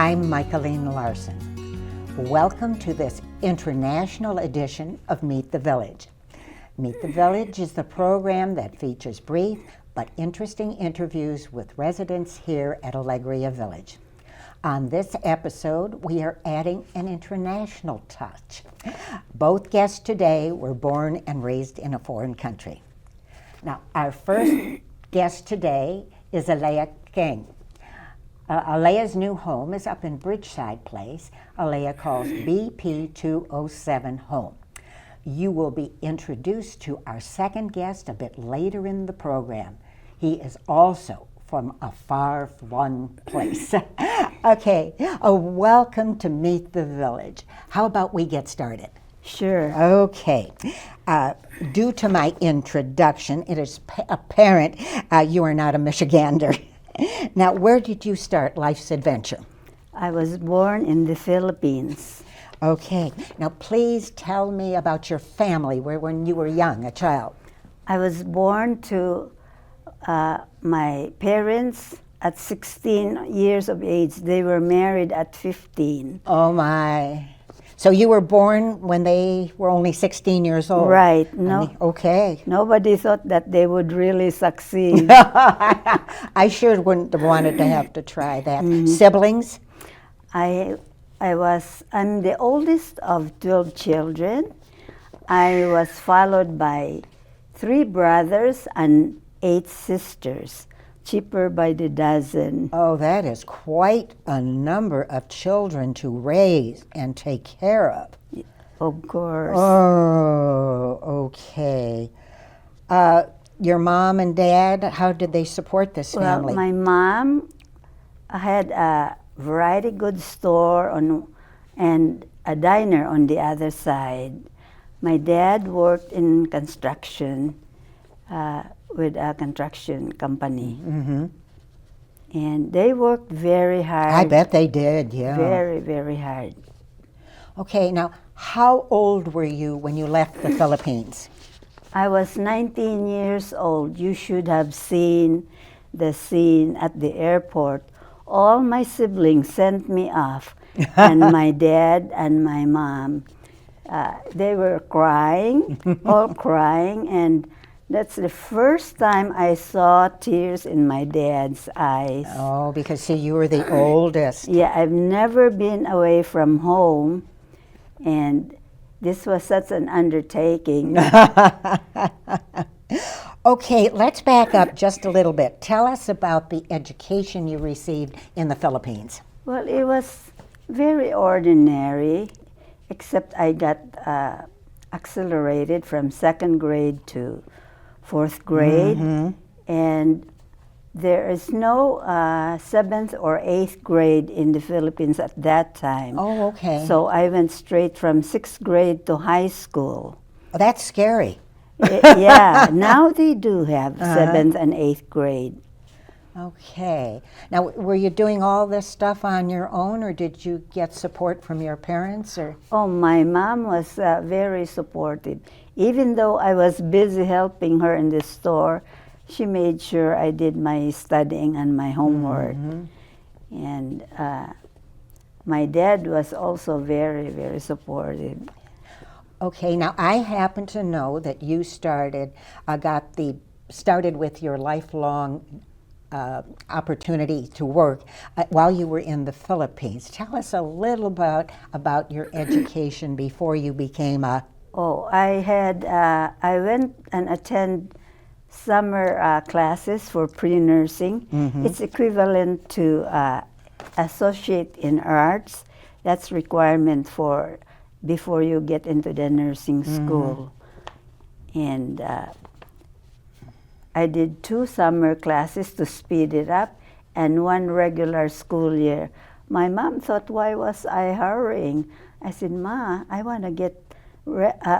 I'm Michaeline Larson. Welcome to this international edition of Meet the Village. Meet the Village is the program that features brief but interesting interviews with residents here at Alegria Village. On this episode, we are adding an international touch. Both guests today were born and raised in a foreign country. Now, our first guest today is Alea King. Alea's new home is up in Bridgeside Place. Alea calls BP207 home. You will be introduced to our second guest a bit later in the program. He is also from a far-flung place. Okay, welcome to Meet the Village. How about we get started? Sure. Okay. Due to my introduction, it is apparent you are not a Michigander. Now, where did you start life's adventure? I was born in the Philippines. Okay. Now, please tell me about your family, when you were young, a child. I was born to my parents at 16 years of age. They were married at 15. Oh, my. So you were born when they were only 16 years old? Right. No. Okay. Nobody thought that they would really succeed. I sure wouldn't have wanted to have to try that. Mm-hmm. Siblings? I'm the oldest of 12 children. I was followed by 3 brothers and 8 sisters, cheaper by the dozen. Oh, that is quite a number of children to raise and take care of. Of course. Oh, okay. Your mom and dad, how did they support this family? Well, my mom had a variety goods store and a diner on the other side. My dad worked in construction with a construction company. Mm-hmm. And they worked very hard. I bet they did, yeah. Very, very hard. Okay, now, how old were you when you left the Philippines? I was 19 years old. You should have seen the scene at the airport. All my siblings sent me off, and my dad and my mom, they were crying, all crying, and that's the first time I saw tears in my dad's eyes. Oh, because see, you were the oldest. Yeah, I've never been away from home, and this was such an undertaking. Okay, let's back up just a little bit. Tell us about the education you received in the Philippines. Well, it was very ordinary, except I got accelerated from 2nd grade to 4th grade, mm-hmm. And there is no 7th or 8th grade in the Philippines at that time. Oh, okay. So I went straight from 6th grade to high school. Oh, that's scary. Yeah, now they do have 7th and 8th grade. Okay. Now, were you doing all this stuff on your own, or did you get support from your parents? Or? Oh, my mom was very supportive. Even though I was busy helping her in the store, she made sure I did my studying and my homework. Mm-hmm. And my dad was also very, very supportive. Okay, now I happen to know that you started with your lifelong opportunity to work while you were in the Philippines. Tell us a little about your education before you became a... Oh, I went and attend summer classes for pre-nursing. Mm-hmm. It's equivalent to associate in arts. That's requirement for before you get into the nursing school. Mm-hmm. And I did 2 summer classes to speed it up and 1 regular school year. My mom thought, why was I hurrying? I said, Ma, I want to get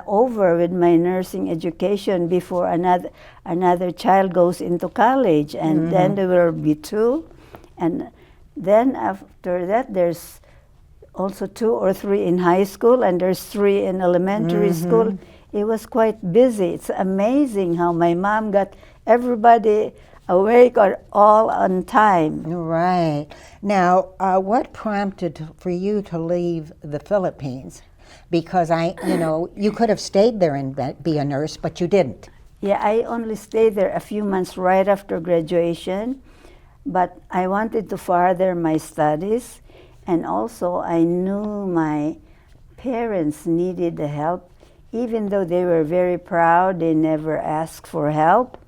over with my nursing education before another child goes into college, and mm-hmm. then there will be 2. And then after that, there's also 2 or 3 in high school, and there's 3 in elementary mm-hmm. school. It was quite busy. It's amazing how my mom got everybody awake or all on time. Right. Now, what prompted for you to leave the Philippines? Because you could have stayed there and be a nurse, but you didn't. Yeah, I only stayed there a few months right after graduation, but I wanted to further my studies, and also I knew my parents needed the help, even though they were very proud, they never asked for help.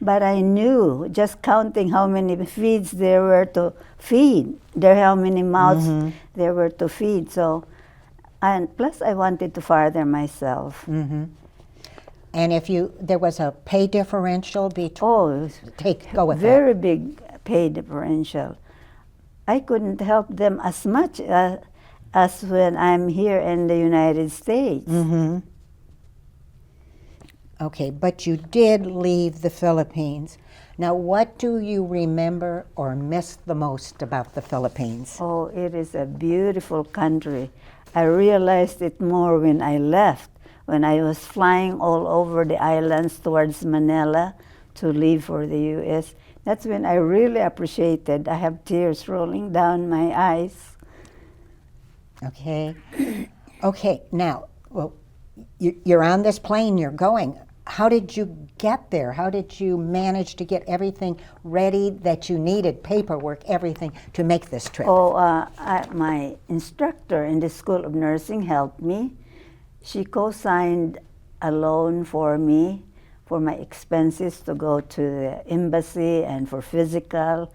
But I knew, just counting how many feeds there were to feed, how many mouths there were to feed. So, and plus I wanted to further myself. Mm-hmm. And there was a pay differential between. Oh, Go with very big pay differential. I couldn't help them as much as when I'm here in the United States. that. Mm-hmm. Okay, but you did leave the Philippines. Now, what do you remember or miss the most about the Philippines? Oh, it is a beautiful country. I realized it more when I left, when I was flying all over the islands towards Manila to leave for the U.S. That's when I really appreciated. I have tears rolling down my eyes. Okay. Okay, now, well, you're on this plane, you're going. How did you get there? How did you manage to get everything ready that you needed, paperwork, everything, to make this trip? Oh, my instructor in the School of Nursing helped me. She co-signed a loan for me for my expenses to go to the embassy and for physical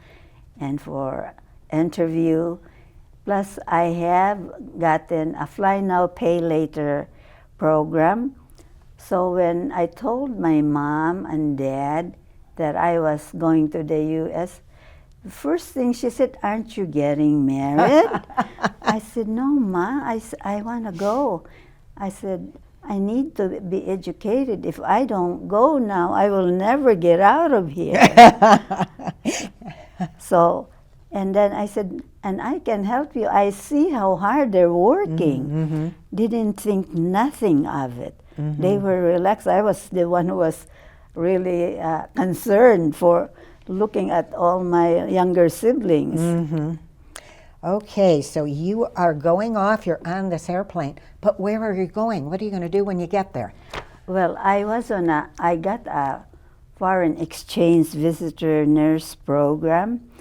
and for interview. Plus, I have gotten a Fly Now, Pay Later program. So when I told my mom and dad that I was going to the U.S., the first thing she said, "Aren't you getting married?" I said, "No, Ma, I want to go." I said, "I need to be educated. If I don't go now, I will never get out of here." So, and then I said, "And I can help you. I see how hard they're working." Mm-hmm. Didn't think nothing of it. Mm-hmm. They were relaxed. I was the one who was really concerned for looking at all my younger siblings. Mm-hmm. Okay, so you are going off, you're on this airplane, but where are you going? What are you going to do when you get there? Well, I got a foreign exchange visitor nurse program.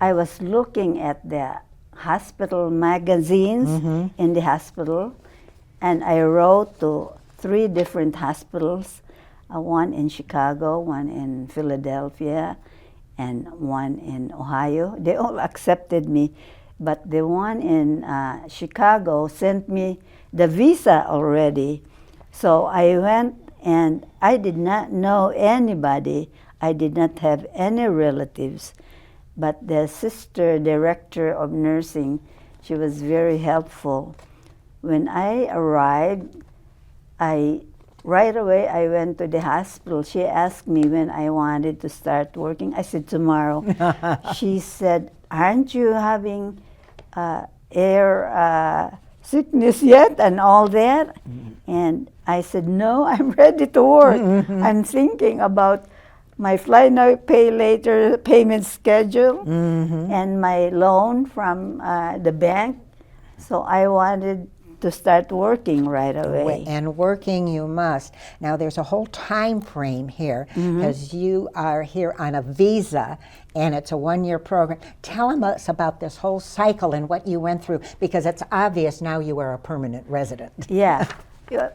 I was looking at the hospital magazines in the hospital, and I wrote to 3 different hospitals, one in Chicago, one in Philadelphia, and one in Ohio. They all accepted me, but the one in Chicago sent me the visa already. So I went, and I did not know anybody. I did not have any relatives. But the sister director of nursing, she was very helpful. When I arrived, right away I went to the hospital. She asked me when I wanted to start working. I said, "Tomorrow." She said, "Aren't you having air sickness yet and all that?" And I said, "No, I'm ready to work. I'm thinking about my Fly Now, Pay Later payment schedule and my loan from the bank." So I wanted to start working right away. And working you must. Now there's a whole time frame here because you are here on a visa and it's a 1-year program. Tell us about this whole cycle and what you went through, because it's obvious now you are a permanent resident. Yeah.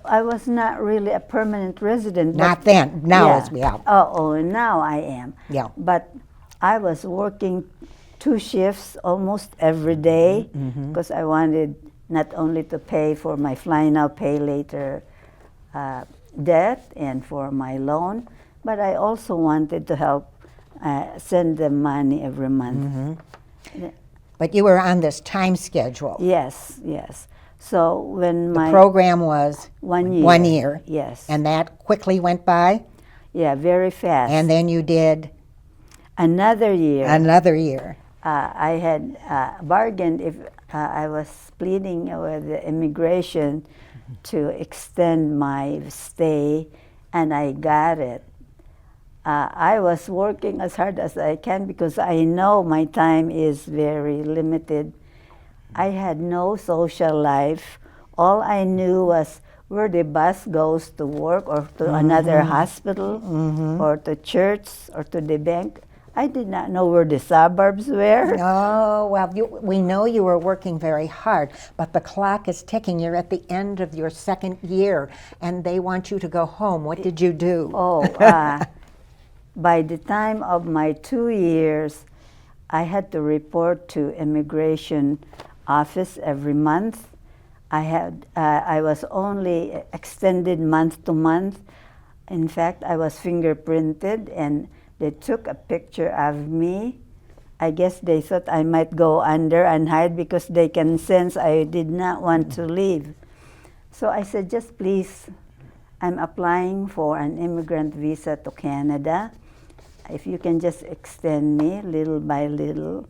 I was not really a permanent resident. Not then, now as we are. Oh, now I am. Yeah. But I was working 2 shifts almost every day because I wanted not only to pay for my Fly Now, Pay Later debt and for my loan, but I also wanted to help send them money every month. But you were on this time schedule. Yes, yes. So when The my program was 1 year. 1 year. Yes. And that quickly went by, Yeah, very fast. and then you did another year. another year. I had bargained if I was pleading with the immigration to extend my stay, and I got it. I was working as hard as I can because I know my time is very limited. I had no social life. All I knew was where the bus goes to work or to another hospital or to church or to the bank. I did not know where the suburbs were. Oh, well, we know you were working very hard, but the clock is ticking. You're at the end of your second year, and they want you to go home. What did you do? By the time of my 2 years, I had to report to immigration office every month. I was only extended month to month. In fact, I was fingerprinted, and they took a picture of me. I guess they thought I might go under and hide because they can sense I did not want to leave. So I said, just please, I'm applying for an immigrant visa to Canada. If you can just extend me little by little.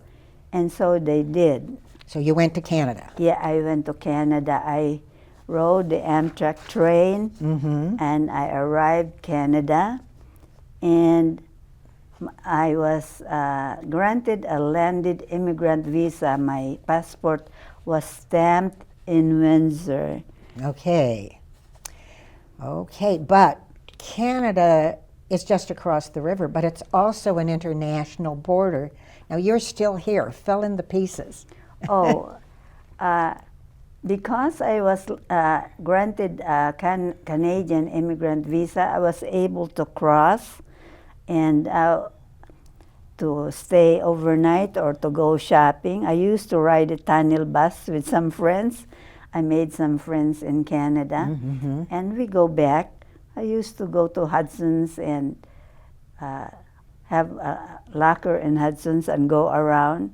And so they did. So you went to Canada? Yeah, I went to Canada. I rode the Amtrak train, and I arrived Canada, and I was granted a landed immigrant visa. My passport was stamped in Windsor. Okay. Okay, but Canada is just across the river, but it's also an international border. Now you're still here. Fill in the pieces. Because I was granted a Canadian immigrant visa, I was able to cross and to stay overnight or to go shopping. I used to ride a tunnel bus with some friends. I made some friends in Canada, and we go back. I used to go to Hudson's and have a locker in Hudson's and go around,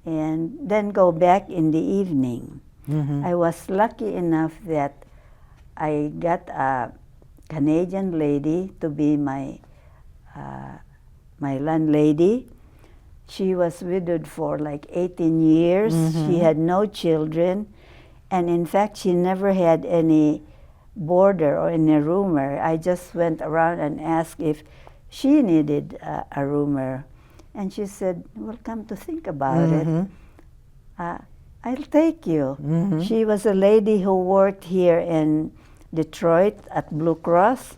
and then go back in the evening. I was lucky enough that I got a Canadian lady to be my landlady. She was widowed for like 18 years. She had no children, and in fact, she never had any boarder or any roomer. I just went around and asked if she needed a roomer, and she said, well, come to think about it, I'll take you. She was a lady who worked here in Detroit at Blue Cross,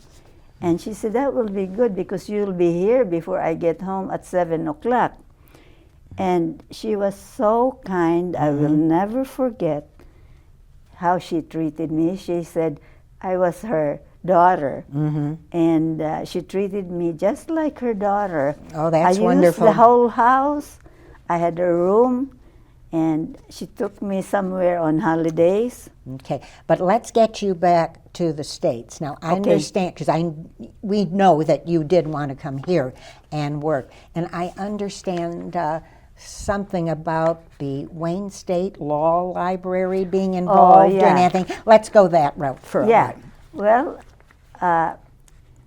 and she said, that will be good because you'll be here before I get home at 7 o'clock. And she was so kind. I will never forget how she treated me. She said I was her daughter, and she treated me just like her daughter. Oh, that's I wonderful. used the whole house. I had a room, and she took me somewhere on holidays. Okay, but let's get you back to the States. Now, I understand, because we know that you did want to come here and work, and I understand something about the Wayne State Law Library being involved in anything. Let's go that route for a while. Well,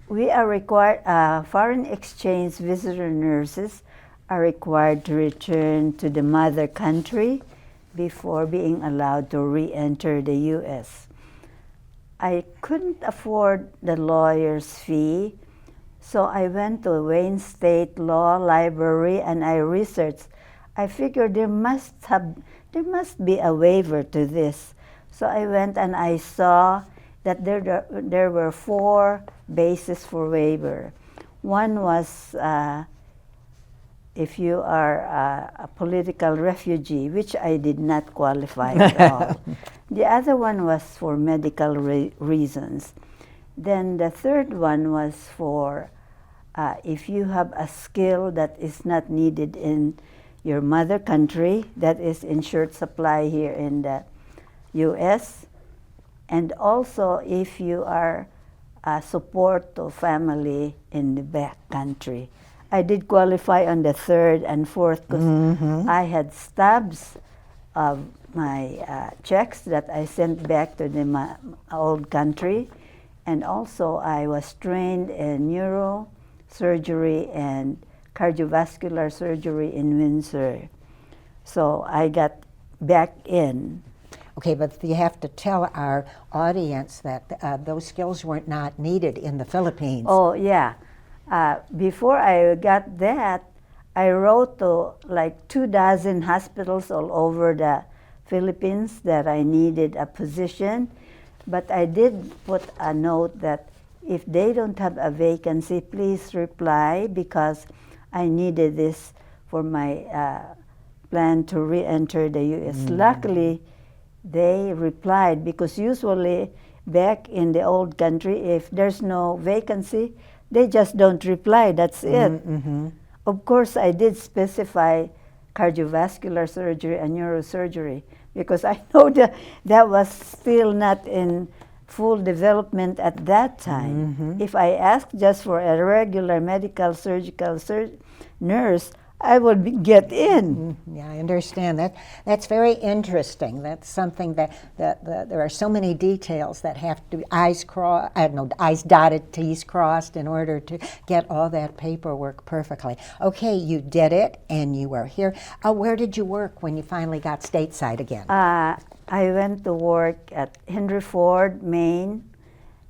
we are required, foreign exchange visitor nurses are required to return to the mother country before being allowed to re-enter the U.S. I couldn't afford the lawyer's fee, so I went to Wayne State Law Library and I researched. I figured there must be a waiver to this. So I went and I saw that there were 4 bases for waiver. One was if you are a political refugee, which I did not qualify at all. The other one was for medical reasons. Then the third one was for if you have a skill that is not needed in your mother country, that is in short supply here in the U.S., and also if you are a support to family in the back country. I did qualify on the 3rd and 4th because I had stubs of my checks that I sent back to my old country, and also I was trained in neurosurgery and cardiovascular surgery in Windsor. So I got back in. Okay, but you have to tell our audience that those skills were not needed in the Philippines. Oh, yeah. Before I got that, I wrote to like 24 hospitals all over the Philippines that I needed a position. But I did put a note that if they don't have a vacancy, please reply, because I needed this for my plan to re-enter the U.S. Luckily, they replied, because usually back in the old country, if there's no vacancy, they just don't reply. That's it. Of course, I did specify cardiovascular surgery and neurosurgery, because I know that was still not in full development at that time. If I asked just for a regular medical surgical nurse, I would get in. Yeah, I understand that. That's very interesting. That's something that there are so many details that have to be I's dotted, T's crossed in order to get all that paperwork perfectly. Okay, you did it, and you were here. Where did you work when you finally got stateside again? I went to work at Henry Ford, Maine,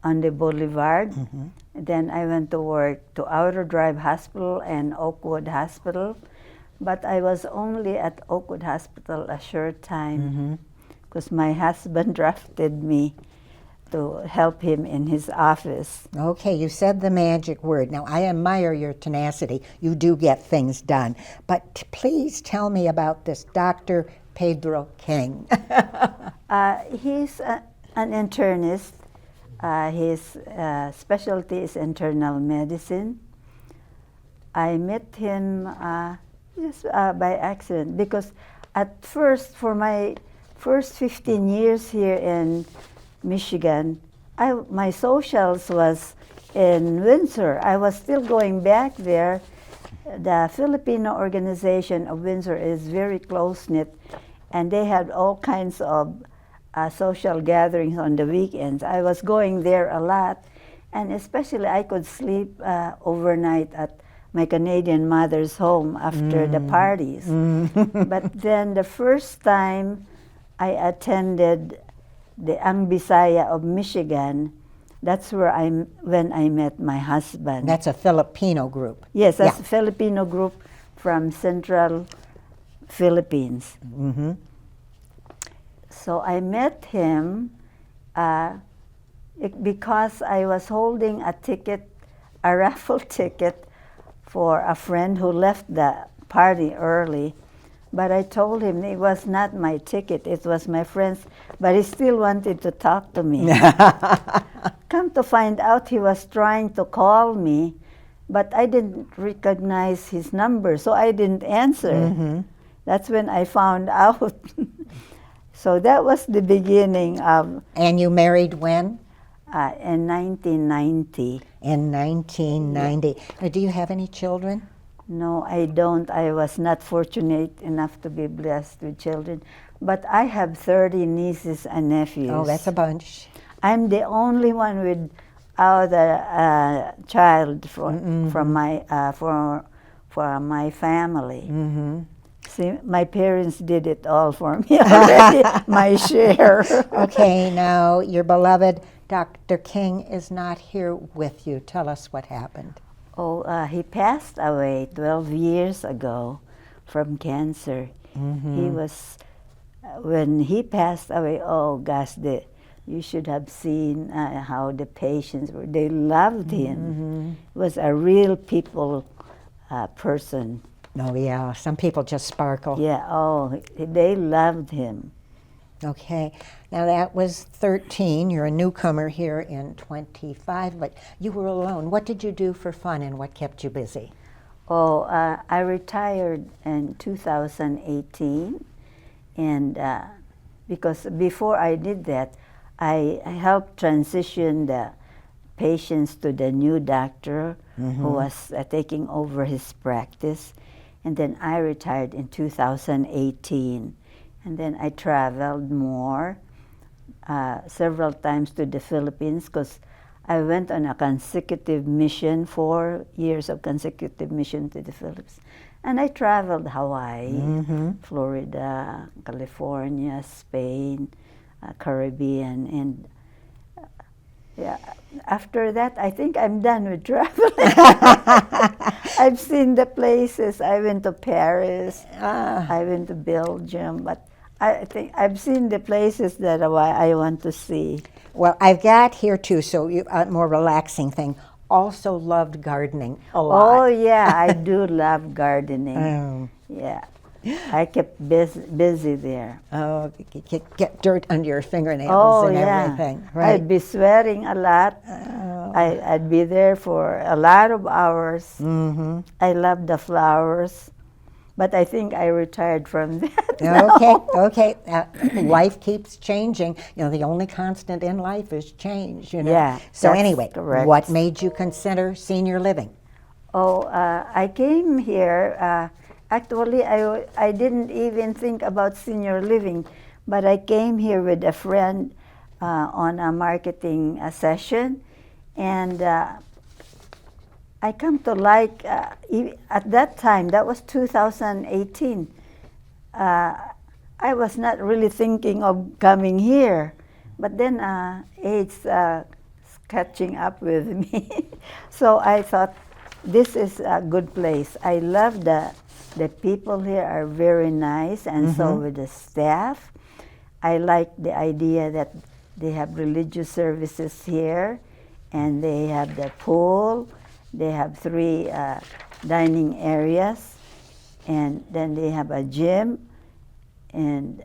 on the Boulevard. Then I went to work to Outer Drive Hospital and Oakwood Hospital. But I was only at Oakwood Hospital a short time, because my husband drafted me to help him in his office. Okay, you said the magic word. Now, I admire your tenacity. You do get things done. But please tell me about this Dr. Pedro King. He's an internist. His specialty is internal medicine. I met him just by accident, because at first, for my first 15 years here in Michigan, my socials was in Windsor. I was still going back there. The Filipino organization of Windsor is very close-knit, and they had all kinds of social gatherings on the weekends. I was going there a lot, and especially I could sleep overnight at my Canadian mother's home after the parties. But then the first time I attended the Ang Bisaya of Michigan, that's when I met my husband. That's a Filipino group. Yes, that's a Filipino group from Central Philippines. So I met him because I was holding a raffle ticket for a friend who left the party early. But I told him it was not my ticket, it was my friend's, but he still wanted to talk to me. Come to find out, he was trying to call me, but I didn't recognize his number, so I didn't answer. That's when I found out. So that was the beginning of... And you married when? In 1990. In 1990. Do you have any children? No, I don't. I was not fortunate enough to be blessed with children. But I have 30 nieces and nephews. Oh, that's a bunch. I'm the only one without a child from my family. See, my parents did it all for me already, my share. Okay, now your beloved Dr. King is not here with you. Tell us what happened. Oh, he passed away 12 years ago from cancer. He was, when he passed away, oh gosh, you should have seen how the patients were. They loved him. He was a real people person. Oh, yeah. Some people just sparkle. Yeah, oh, they loved him. Okay. Now, that was 13. You're a newcomer here in 25, but you were alone. What did you do for fun, and what kept you busy? Oh, I retired in 2018, and because before I did that, I helped transition the patients to the new doctor who was taking over his practice. And then I retired in 2018. And then I traveled more, several times to the Philippines, because I went on a consecutive mission, 4 years of consecutive mission to the Philippines. And I traveled Hawaii, Florida, California, Spain, Caribbean, and after that, I think I'm done with traveling. I've seen the places. I went to Paris. I went to Belgium, but I think I've seen the places that I want to see. Well, I've got here too, so a more relaxing thing. Also loved gardening a lot. Oh yeah, I do love gardening. Oh. Yeah, I kept busy there. Oh, get dirt under your fingernails Oh and yeah, everything, right? I'd be sweating a lot. I'd be there for a lot of hours. Mm-hmm. I love the flowers, but I think I retired from that now. Okay. Life keeps changing. You know, the only constant in life is change. You know. Yeah, So that's anyway, correct. what made you consider senior living? Oh, I came here. Actually, I didn't even think about senior living, but I came here with a friend on a marketing session, and I come to like, at that time, that was 2018, I was not really thinking of coming here, but then it's catching up with me. So I thought, this is a good place. I love the people here are very nice, and so with the staff. I like the idea that they have religious services here, and they have the pool. They have 3 dining areas, and then they have a gym, and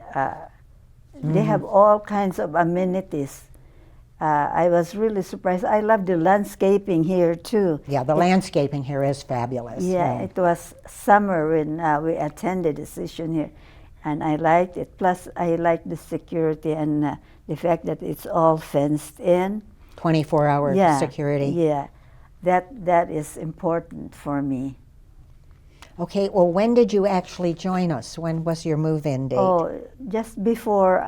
they have all kinds of amenities. I was really surprised. I love the landscaping here too. Yeah, the landscaping here is fabulous. Yeah, it was summer when we attended the session here, and I liked it. Plus, I like the security and the fact that it's all fenced in. 24-hour security. Yeah, that is important for me. Okay, well, when did you actually join us? When was your move-in date? Oh, just before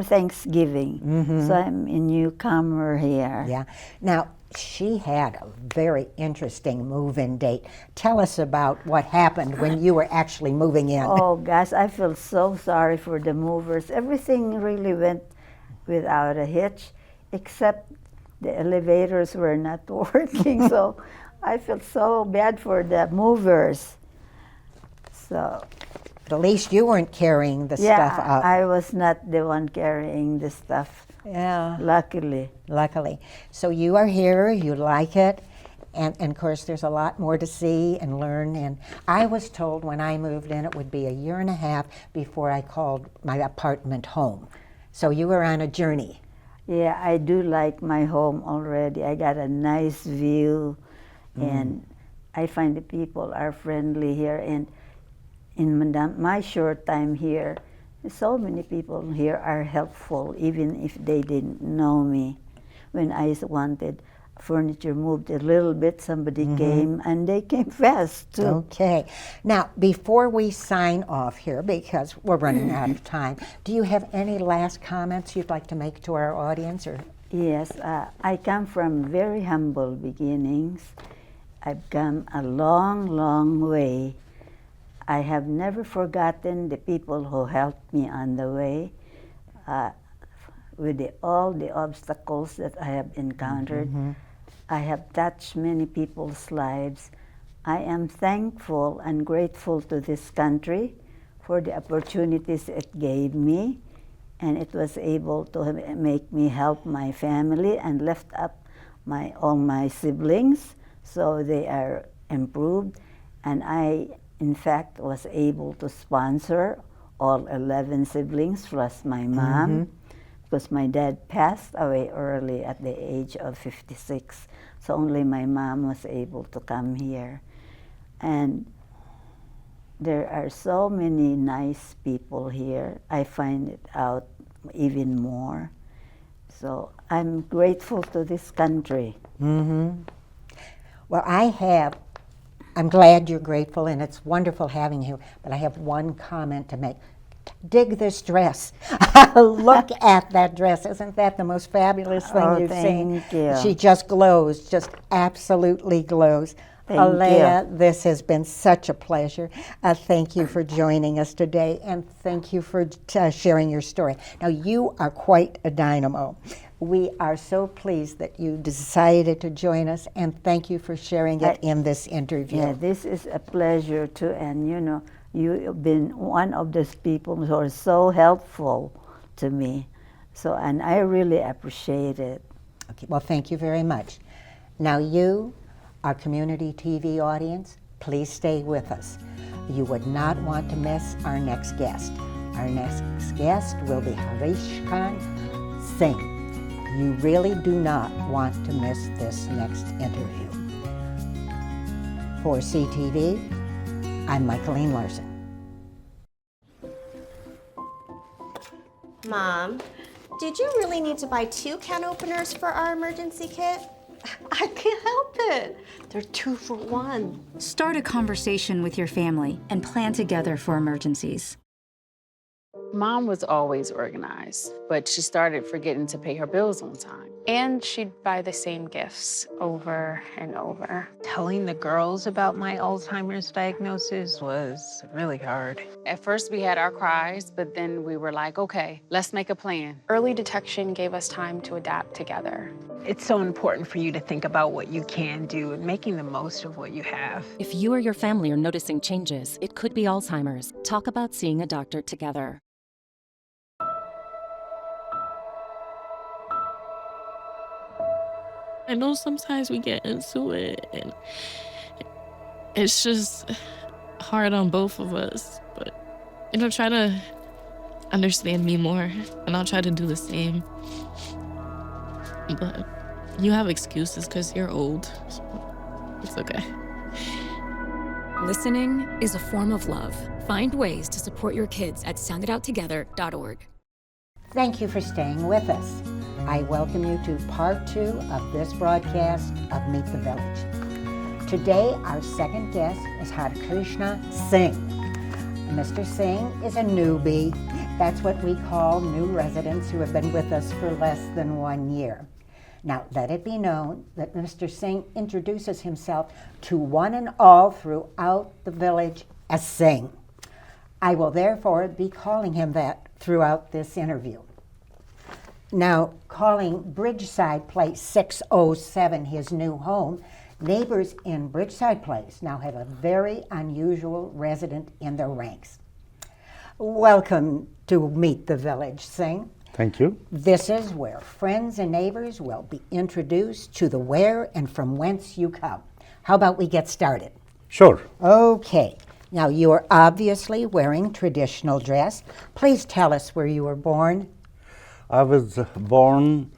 Thanksgiving. So I'm a newcomer here. Yeah. Now, she had a very interesting move-in date. Tell us about what happened when you were actually moving in. Oh gosh, I feel so sorry for the movers. Everything really went without a hitch, except the elevators were not working. So I feel so bad for the movers. So, But at least you weren't carrying the stuff up. I was not the one carrying the stuff, Yeah, luckily. luckily. So you are here, you like it, and of course there's a lot more to see and learn. And I was told when I moved in it would be a year and a half before I called my apartment home. So you were on a journey. Yeah, I do like my home already. I got a nice view, and I find the people are friendly here. And in my short time here, so many people here are helpful, even if they didn't know me. When I wanted furniture moved a little bit, somebody came, and they came fast too. Okay. Now, before we sign off here, because we're running out of time, do you have any last comments you'd like to make to our audience? Or Yes, I come from very humble beginnings. I've come a long, long way. I have never forgotten the people who helped me on the way with all the obstacles that I have encountered. I have touched many people's lives. I am thankful and grateful to this country for the opportunities it gave me, and it was able to make me help my family and lift up all my siblings so they are improved. And I, in fact, was able to sponsor all 11 siblings plus my mom, because my dad passed away early at the age of 56. So only my mom was able to come here. And there are so many nice people here. I find it out even more. So I'm grateful to this country. Well, I'm glad you're grateful, and it's wonderful having you, but I have one comment to make. Dig this dress. Look at that dress. Isn't that the most fabulous thing you've seen? Thank you. She just glows, just absolutely glows. Thank Alea, this has been such a pleasure. Thank you for joining us today, and thank you for sharing your story. Now, you are quite a dynamo. We are so pleased that you decided to join us, and thank you for sharing it in this interview. Yeah, this is a pleasure too, and you know, you've been one of those people who are so helpful to me. So, and I really appreciate it. Okay, well, thank you very much. Now you, our community TV audience, please stay with us. You would not want to miss our next guest. Our next guest will be Harish Khan Singh. You really do not want to miss this next interview. For CTV, I'm Michaeline Larson. Mom, did you really need to buy 2 can openers for our emergency kit? I can't help it. They're 2 for 1. Start a conversation with your family and plan together for emergencies. Mom was always organized, but she started forgetting to pay her bills on time. And she'd buy the same gifts over and over. Telling the girls about my Alzheimer's diagnosis was really hard. At first, we had our cries, but then we were like, okay, let's make a plan. Early detection gave us time to adapt together. It's so important for you to think about what you can do and making the most of what you have. If you or your family are noticing changes, it could be Alzheimer's. Talk about seeing a doctor together. I know sometimes we get into it and it's just hard on both of us, but try to understand me more and I'll try to do the same. But you have excuses because you're old, so it's okay. Listening is a form of love. Find ways to support your kids at soundedouttogether.org. Thank you for staying with us. I welcome you to part 2 of this broadcast of Meet the Village. Today, our second guest is Harikrishna Singh. Mr. Singh is a newbie. That's what we call new residents who have been with us for less than 1 year. Now, let it be known that Mr. Singh introduces himself to one and all throughout the village as Singh. I will therefore be calling him that throughout this interview. Now, calling Bridgeside Place 607 his new home, neighbors in Bridgeside Place now have a very unusual resident in their ranks. Welcome to Meet the Village, Singh. Thank you. This is where friends and neighbors will be introduced to the where and from whence you come. How about we get started? Sure. Okay. Now, you are obviously wearing traditional dress. Please tell us where you were born. I was born,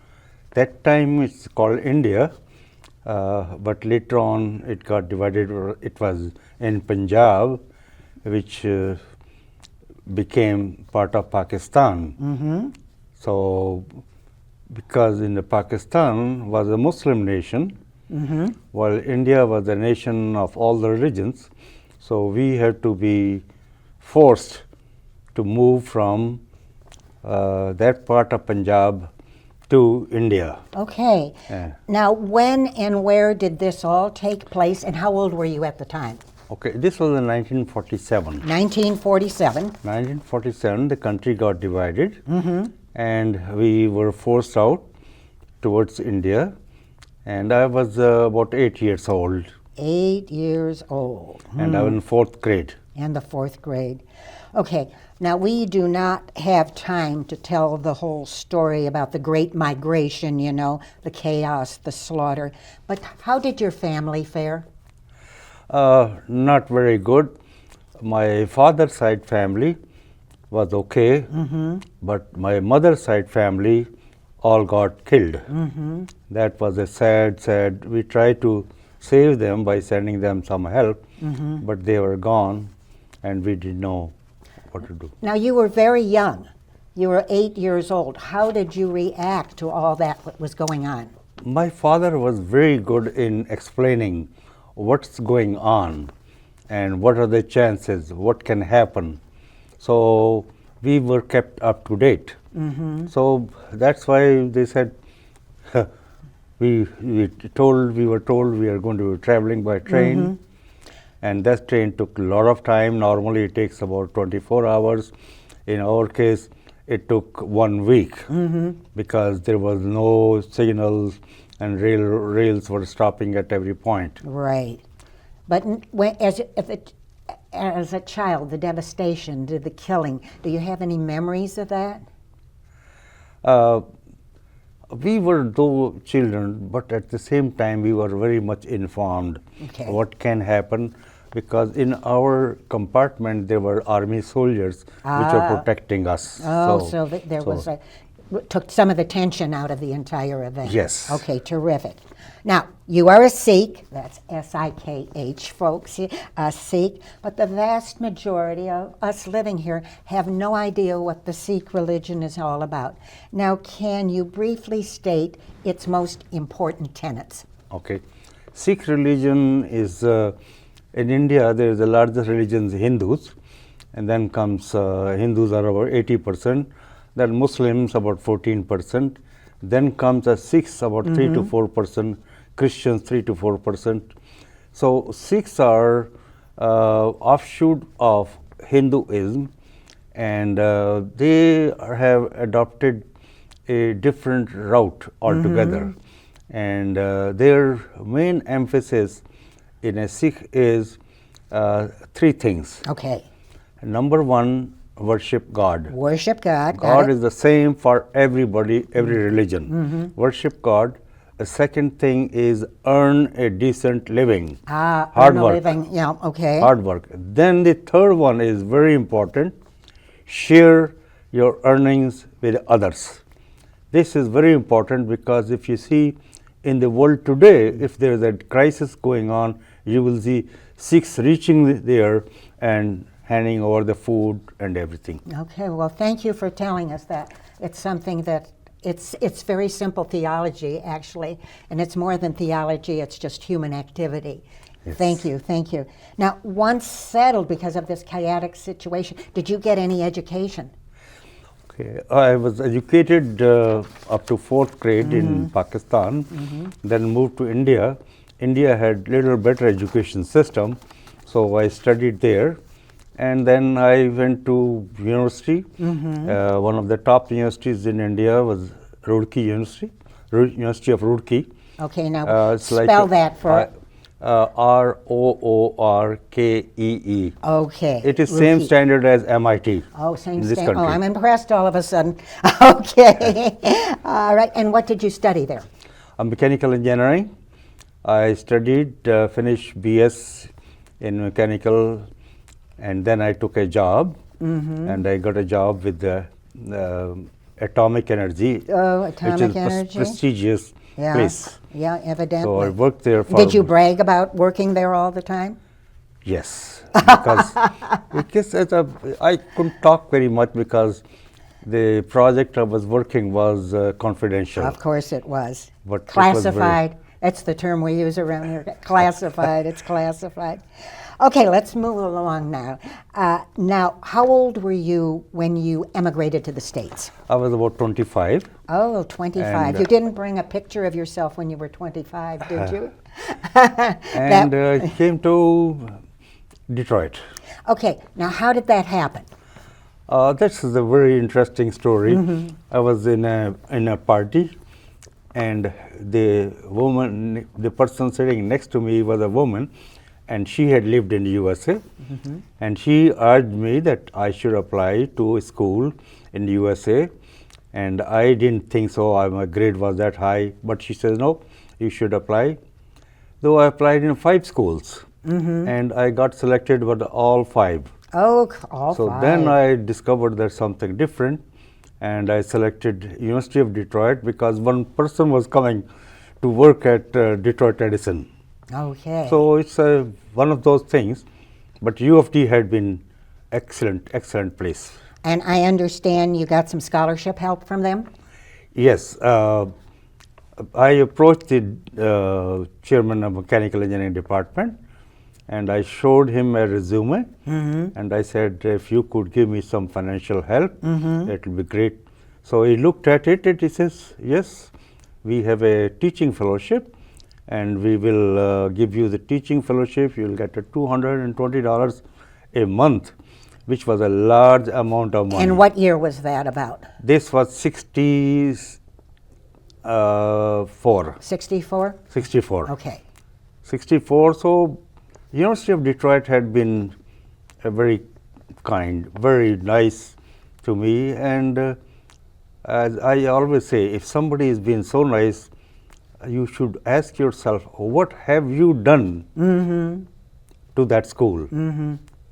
that time it's called India, but later on it got divided. It was in Punjab, which became part of Pakistan. Mm-hmm. So, because in the Pakistan was a Muslim nation, Mm-hmm. while India was a nation of all the religions, so we had to be forced to move from that part of Punjab to India. Okay. Yeah. Now, when and where did this all take place, and how old were you at the time? Okay, this was in 1947. 1947. 1947, the country got divided, Mm-hmm. and we were forced out towards India, and I was about 8 years old, 8 years old. and I was in 4th grade. And the 4th grade. Okay, now we do not have time to tell the whole story about the Great Migration, you know, the chaos, the slaughter, but how did your family fare? Not very good. My father's side family was okay, but my mother's side family all got killed. That was a sad. We tried to save them by sending them some help, but they were gone, and we didn't know what to do. Now, you were very young. You were 8 years old. How did you react to all that what was going on? My father was very good in explaining what's going on and what are the chances, what can happen. So we were kept up to date. So that's why they said we were told we are going to be traveling by train, and that train took a lot of time. Normally it takes about 24 hours. In our case, it took 1 week because there was no signals and rails were stopping at every point. Right. But as a child, the devastation, the killing, do you have any memories of that? We were though children, but at the same time we were very much informed what can happen, because in our compartment there were army soldiers which were protecting us. So took some of the tension out of the entire event. Yes. Okay, terrific. Now, you are a Sikh, that's S-I-K-H, folks, a Sikh, but the vast majority of us living here have no idea what the Sikh religion is all about. Now, can you briefly state its most important tenets? Okay. Sikh religion is, in India, there is the largest religion is Hindus, and then comes Hindus are over 80%, then Muslims about 14%, then comes the Sikhs about 3 to 4%, Christians 3 to 4%. So Sikhs are offshoot of Hinduism, and they have adopted a different route altogether. And their main emphasis in a Sikh is 3 things. Okay. Number 1, worship God. Worship God. God is the same for everybody, every religion. Worship God. The second thing is earn a decent living. Hard work. Living. Yeah, okay. Hard work. Then the third one is very important. Share your earnings with others. This is very important because if you see in the world today, if there is a crisis going on, you will see Sikhs reaching there and handing over the food and everything. Okay, well, thank you for telling us that. It's something that it's very simple theology, actually, and it's more than theology, it's just human activity. Yes. Thank you. Now, once settled because of this chaotic situation, did you get any education? Okay, I was educated up to 4th grade in Pakistan, then moved to India. India had little better education system, so I studied there. And then I went to university. One of the top universities in India was Roorkee University, University of Roorkee. Okay, now spell like that for Roorkee. Okay. It is Roorkee. same standard as MIT. Oh, same in this standard. country. Oh, I'm impressed all of a sudden. Okay. All right, and what did you study there? Mechanical engineering. I studied, finished BS in mechanical, and then I took a job, and I got a job with the atomic energy, Atomic which is energy. prestigious place. Yeah, evidently. So I worked there for. Did you brag about working there all the time? Yes, because I couldn't talk very much because the project I was working was confidential. Of course it was. But it was classified. That's the term we use around here. Classified. It's classified. Okay, let's move along now. Now, how old were you when you emigrated to the States? I was about 25. Oh, 25. And, you didn't bring a picture of yourself when you were 25, did you? And came to Detroit. Okay, now how did that happen? This is a very interesting story. I was in a party, and the person sitting next to me was a woman, and she had lived in the USA, and she urged me that I should apply to a school in the USA, and I didn't think so. My grade was that high, but she says, no, you should apply. Though I applied in 5 schools, and I got selected with all 5. Oh, all 5. So then I discovered there's something different, and I selected University of Detroit because one person was coming to work at Detroit Edison. Okay. So it's one of those things, but U of D had been excellent place. And I understand you got some scholarship help from them? Yes. I approached the chairman of mechanical engineering department, and I showed him a resume, and I said, if you could give me some financial help, it will be great. So he looked at it and he says, yes, we have a teaching fellowship, and we will give you the teaching fellowship. You will get $220 a month, which was a large amount of money. And what year was that about? This was 64. 64? 64. Okay. 64. So, University of Detroit had been very kind, very nice to me, and as I always say, if somebody has been so nice, you should ask yourself, what have you done to that school?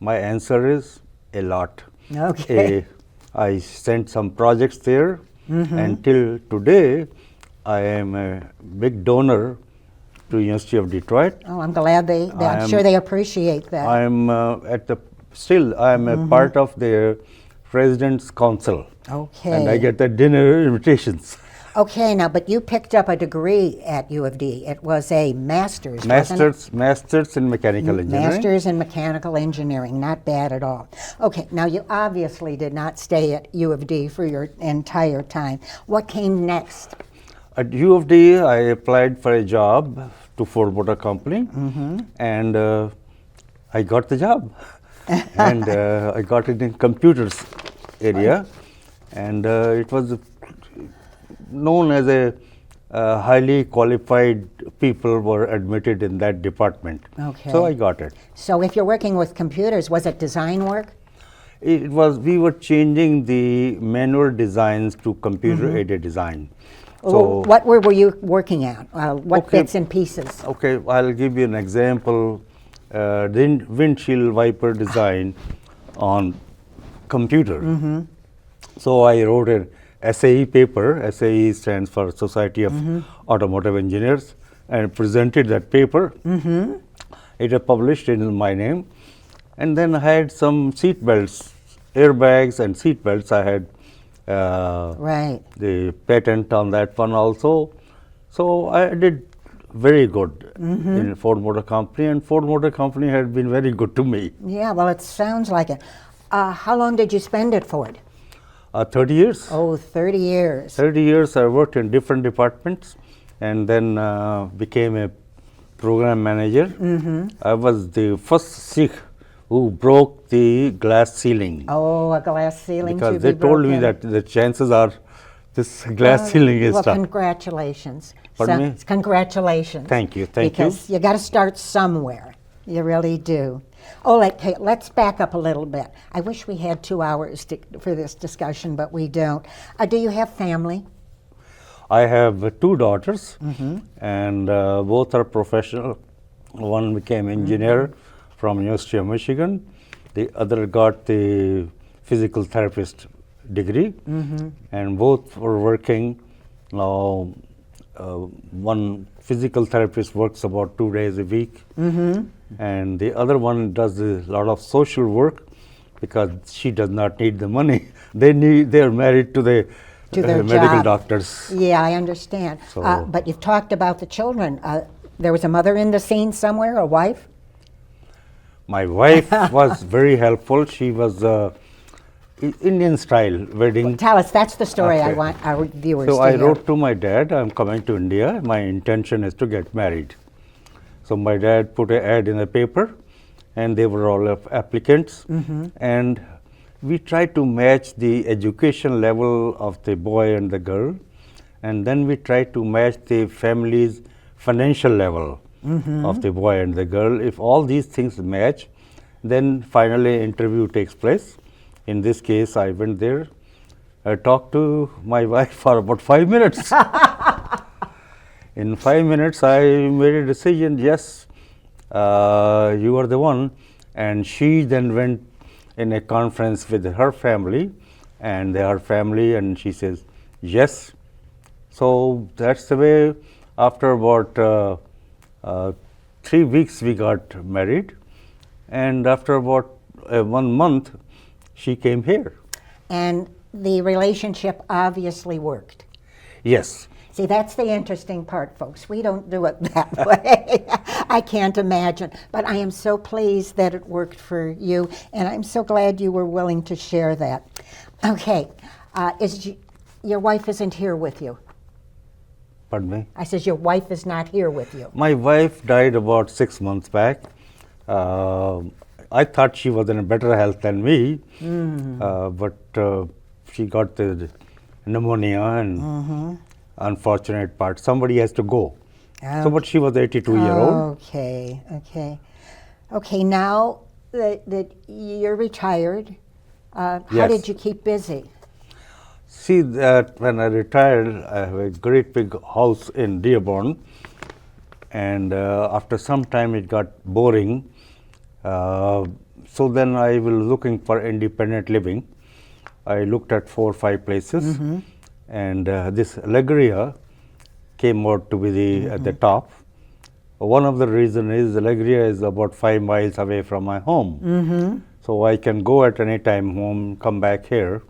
My answer is a lot. Okay. I sent some projects there, and till today, I am a big donor to University of Detroit. Oh, I'm glad I'm sure they appreciate that. I am I am a part of their President's Council. Okay. And I get the dinner invitations. Okay, now, but you picked up a degree at U of D. It was a master's, wasn't it? Masters in mechanical engineering. Master's in mechanical engineering, not bad at all. Okay, now you obviously did not stay at U of D for your entire time. What came next? At U of D, I applied for a job to Ford Motor Company, and I got the job. And I got it in computers area, and it was known as a highly qualified people were admitted in that department. Okay. So I got it. So if you're working with computers, was it design work? It was, we were changing the manual designs to computer-aided design. So what were you working at? What Okay. bits and pieces? Okay, I'll give you an example. The windshield wiper design on computer. So I wrote an SAE paper. SAE stands for Society of Automotive Engineers, and presented that paper. It was published in my name, and then I had some seat belts, airbags and seat belts. I had Right. the patent on that one also. So I did very good in Ford Motor Company, and Ford Motor Company had been very good to me. Yeah, well, it sounds like it. How long did you spend at Ford? 30 years. Oh, 30 years. 30 years I worked in different departments, and then became a program manager. I was the first Sikh who broke the glass ceiling. Oh, a glass ceiling because to they be told me broken. that the chances are this glass ceiling is well, tough. congratulations. Pardon me? Congratulations. Thank you, thank you. Because you got to start somewhere. You really do. Oh, okay, let's back up a little bit. I wish we had 2 hours for this discussion, but we don't. Do you have family? I have 2 daughters, and both are professional. One became engineer from University of Michigan. The other got the physical therapist degree, and both were working. Now, one physical therapist works about 2 days a week, and the other one does a lot of social work because she does not need the money. They're married to the their medical job. doctors. Yeah, I understand. So- But you've talked about the children. There was a mother in the scene somewhere, a wife? My wife was very helpful. She was Indian style wedding. Tell us, that's the story I Okay. want our viewers So to I hear. wrote to my dad, I'm coming to India. My intention is to get married. So my dad put an ad in the paper, and they were all of applicants. And we tried to match the education level of the boy and the girl, and then we tried to match the family's financial level of the boy and the girl. If all these things match, then finally interview takes place. In this case, I went there. I talked to my wife for about 5 minutes. In 5 minutes, I made a decision, yes, you are the one. And she then went in a conference with her family, and she says, yes. So that's the way. After about 3 weeks, we got married. And after about 1 month, she came here. And the relationship obviously worked. Yes. See, that's the interesting part, folks. We don't do it that way. I can't imagine. But I am so pleased that it worked for you, and I'm so glad you were willing to share that. Okay, your wife isn't here with you? Pardon me? I says your wife is not here with you. My wife died about 6 months back. I thought she was in better health than me, but she got the pneumonia and unfortunate part. Somebody has to go. So, but she was 82-year-old. Okay, okay. Okay, now that you're retired, how Yes. did you keep busy? See, that when I retired, I have a great big house in Dearborn, and after some time it got boring. So then I was looking for independent living. I looked at 4 or 5 places, and this Alegria came out to be at the top. One of the reasons is Alegria is about 5 miles away from my home. So I can go at any time home, come back here.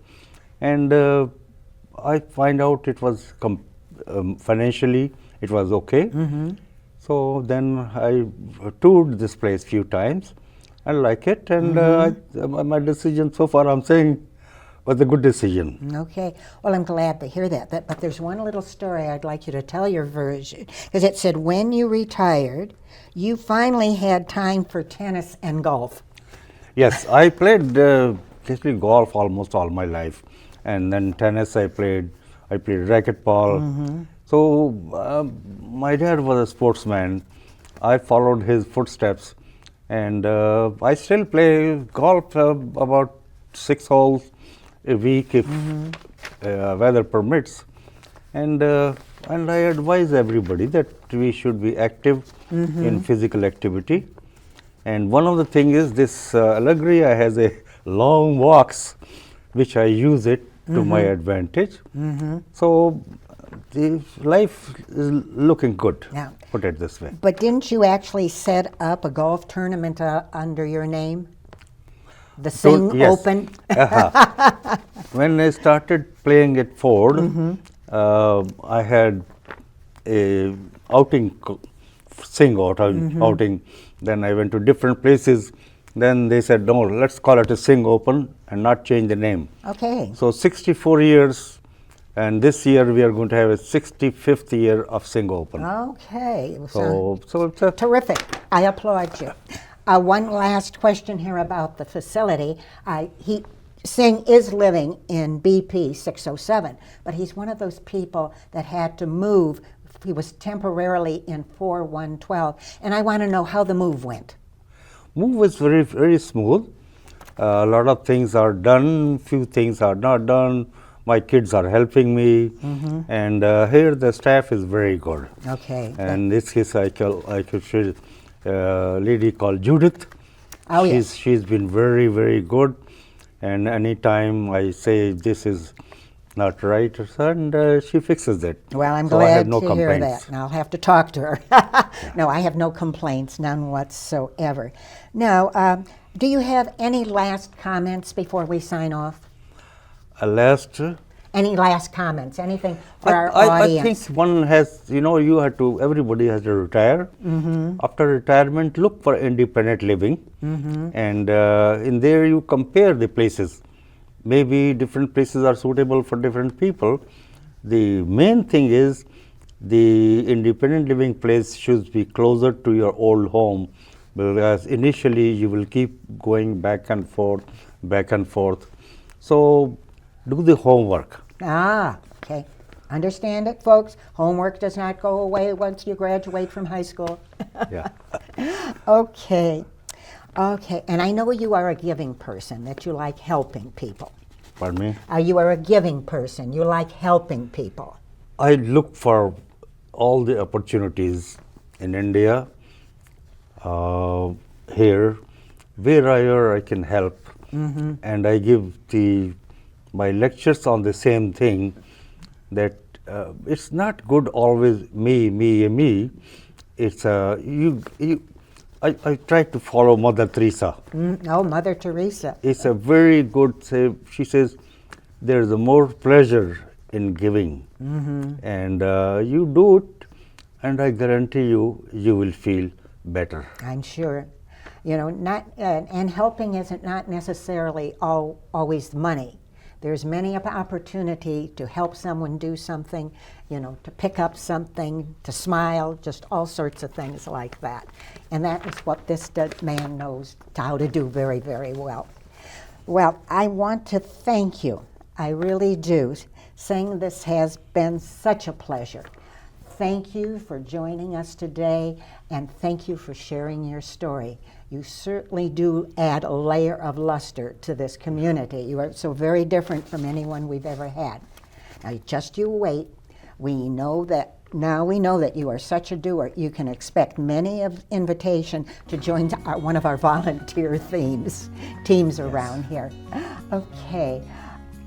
And I find out it was financially, it was okay. So then I toured this place few times. I like it, and my decision so far, I'm saying, was a good decision. Okay. Well, I'm glad to hear that. But there's one little story I'd like you to tell your version. Because it said when you retired, you finally had time for tennis and golf. Yes, I played basically golf almost all my life. And then tennis I played racquetball. So my dad was a sportsman. I followed his footsteps. And I still play golf about 6 holes a week if weather permits. And I advise everybody that we should be active in physical activity. And one of the things is this Alegria has a long walks, which I use it to my advantage. So the life is looking good, Yeah. put it this way. But didn't you actually set up a golf tournament under your name? The Sing Yes. Open? When I started playing at Ford, I had a outing, outing. Then I went to different places. Then they said, no, let's call it a Sing Open and not change the name. Okay. So 64 years, and this year we are going to have a 65th year of Sing Open. Okay. So it's a Terrific. I applaud you. One last question here about the facility. Singh is living in BP 607, but he's one of those people that had to move. He was temporarily in 4112, and I want to know how the move went. move was very, very smooth. A lot of things are done, few things are not done. My kids are helping me, and here the staff is very good. Okay. And in this case, I could show a lady called Judith. Oh, yes. She's been very, very good. And anytime I say this is not right, and she fixes it. Well, I'm So I have glad no to hear complaints. that, and I'll have to talk to her. No, I have no complaints, none whatsoever. Now, do you have any last comments before we sign off? Last, Any last comments? Anything for our I audience? think one has, you have to, everybody has to retire. After retirement, look for independent living. And in there you compare the places. Maybe different places are suitable for different people. The main thing is the independent living place should be closer to your old home, because initially you will keep going back and forth. So do the homework. Okay. Understand it, folks? Homework does not go away once you graduate from high school. Yeah. Okay. Okay. And I know you are a giving person, that you like helping people. Pardon me? You are a giving person. You like helping people. I look for all the opportunities in India, here, wherever I can help. And I give my lectures on the same thing, that it's not good always me. It's I try to follow Mother Teresa. Oh, Mother Teresa. It's a very good, she says, there's a more pleasure in giving. And you do it, and I guarantee you will feel better. I'm sure. And helping isn't not necessarily always money. There's many an opportunity to help someone do something, you know, to pick up something, to smile, just all sorts of things like that. And that is what this man knows how to do very, very well. Well, I want to thank you. I really do. Saying this has been such a pleasure. Thank you for joining us today, and thank you for sharing your story. You certainly do add a layer of luster to this community. You are so very different from anyone we've ever had. Now, just you wait. Now we know that you are such a doer. You can expect many of invitation to join one of our volunteer teams around here. Okay.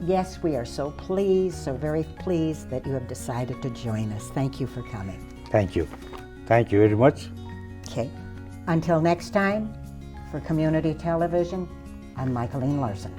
Yes, we are so pleased, so very pleased that you have decided to join us. Thank you for coming. Thank you. Thank you very much. Okay. Until next time, for Community Television, I'm Michaeline Larson.